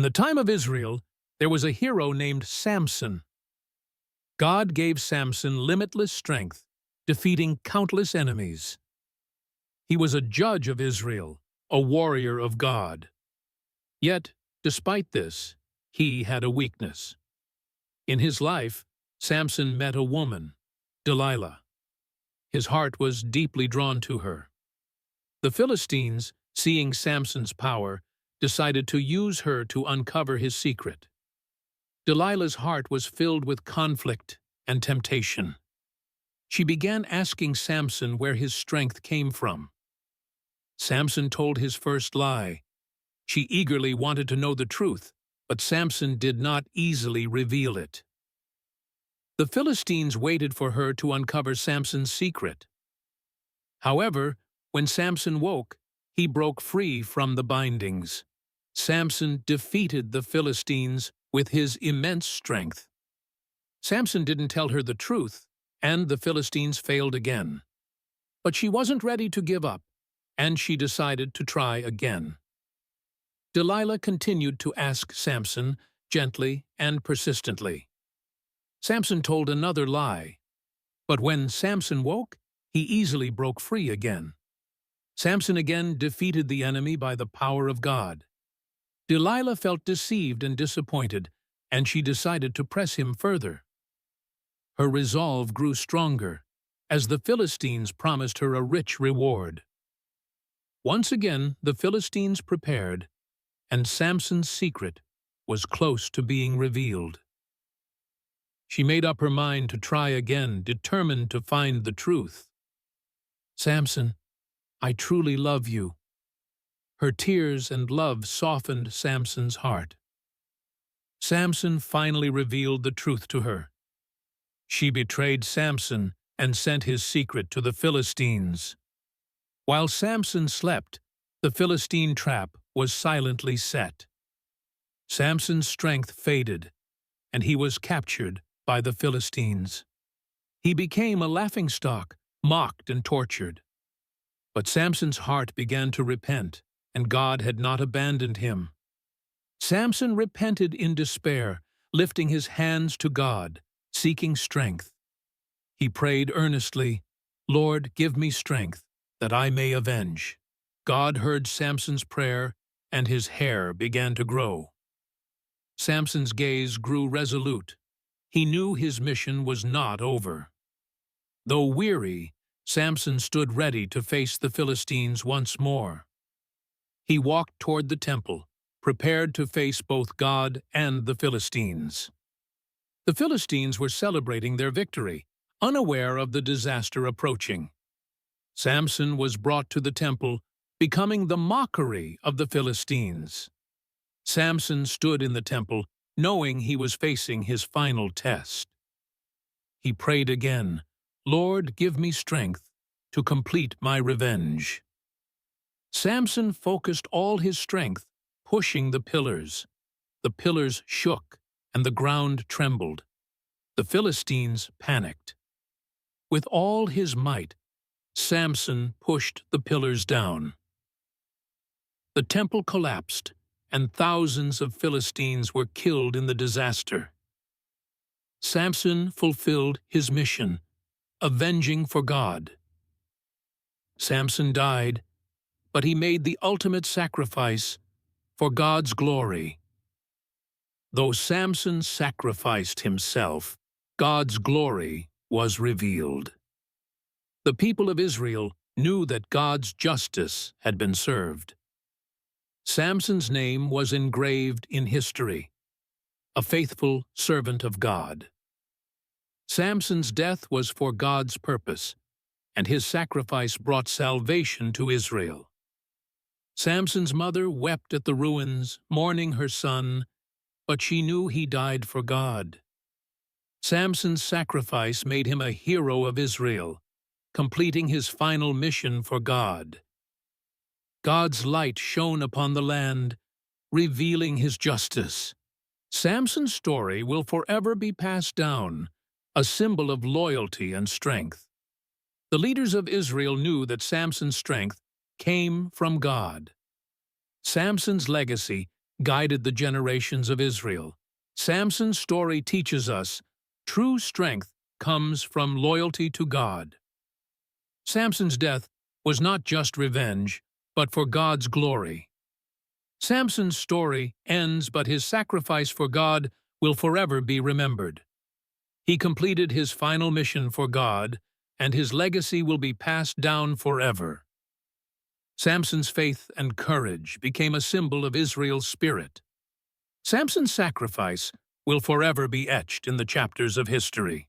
In the time of Israel, there was a hero named Samson. God gave Samson limitless strength, defeating countless enemies. He was a judge of Israel, a warrior of God. Yet, despite this, he had a weakness. In his life, Samson met a woman, Delilah. His heart was deeply drawn to her. The Philistines, seeing Samson's power, decided to use her to uncover his secret. Delilah's heart was filled with conflict and temptation. She began asking Samson where his strength came from. Samson told his first lie. She eagerly wanted to know the truth, but Samson did not easily reveal it. The Philistines waited for her to uncover Samson's secret. However, when Samson woke, he broke free from the bindings. Samson defeated the Philistines with his immense strength. Samson didn't tell her the truth, and the Philistines failed again. But she wasn't ready to give up, and she decided to try again. Delilah continued to ask Samson gently and persistently. Samson told another lie, but when Samson woke, he easily broke free again. Samson again defeated the enemy by the power of God. Delilah felt deceived and disappointed, and she decided to press him further. Her resolve grew stronger, as the Philistines promised her a rich reward. Once again, the Philistines prepared, and Samson's secret was close to being revealed. She made up her mind to try again, determined to find the truth. "Samson, I truly love you." Her tears and love softened Samson's heart. Samson finally revealed the truth to her. She betrayed Samson and sent his secret to the Philistines. While Samson slept, the Philistine trap was silently set. Samson's strength faded, and he was captured by the Philistines. He became a laughingstock, mocked and tortured. But Samson's heart began to repent, and God had not abandoned him. Samson repented in despair, lifting his hands to God, seeking strength. He prayed earnestly, "Lord, give me strength, that I may avenge." God heard Samson's prayer, and his hair began to grow. Samson's gaze grew resolute. He knew his mission was not over. Though weary, Samson stood ready to face the Philistines once more. He walked toward the temple, prepared to face both God and the Philistines. The Philistines were celebrating their victory, unaware of the disaster approaching. Samson was brought to the temple, becoming the mockery of the Philistines. Samson stood in the temple, knowing he was facing his final test. He prayed again, "Lord, give me strength to complete my revenge." Samson focused all his strength, pushing the pillars. The pillars shook, and the ground trembled. The Philistines panicked. With all his might, Samson pushed the pillars down. The temple collapsed, and thousands of Philistines were killed in the disaster. Samson fulfilled his mission, avenging for God. Samson died, but he made the ultimate sacrifice for God's glory. Though Samson sacrificed himself, God's glory was revealed. The people of Israel knew that God's justice had been served. Samson's name was engraved in history, a faithful servant of God. Samson's death was for God's purpose, and his sacrifice brought salvation to Israel. Samson's mother wept at the ruins, mourning her son, but she knew he died for God. Samson's sacrifice made him a hero of Israel, completing his final mission for God. God's light shone upon the land, revealing his justice. Samson's story will forever be passed down, a symbol of loyalty and strength. The leaders of Israel knew that Samson's strength came from God. Samson's legacy guided the generations of Israel. Samson's story teaches us true strength comes from loyalty to God. Samson's death was not just revenge, but for God's glory. Samson's story ends, but his sacrifice for God will forever be remembered. He completed his final mission for God, and his legacy will be passed down forever. Samson's faith and courage became a symbol of Israel's spirit. Samson's sacrifice will forever be etched in the chapters of history.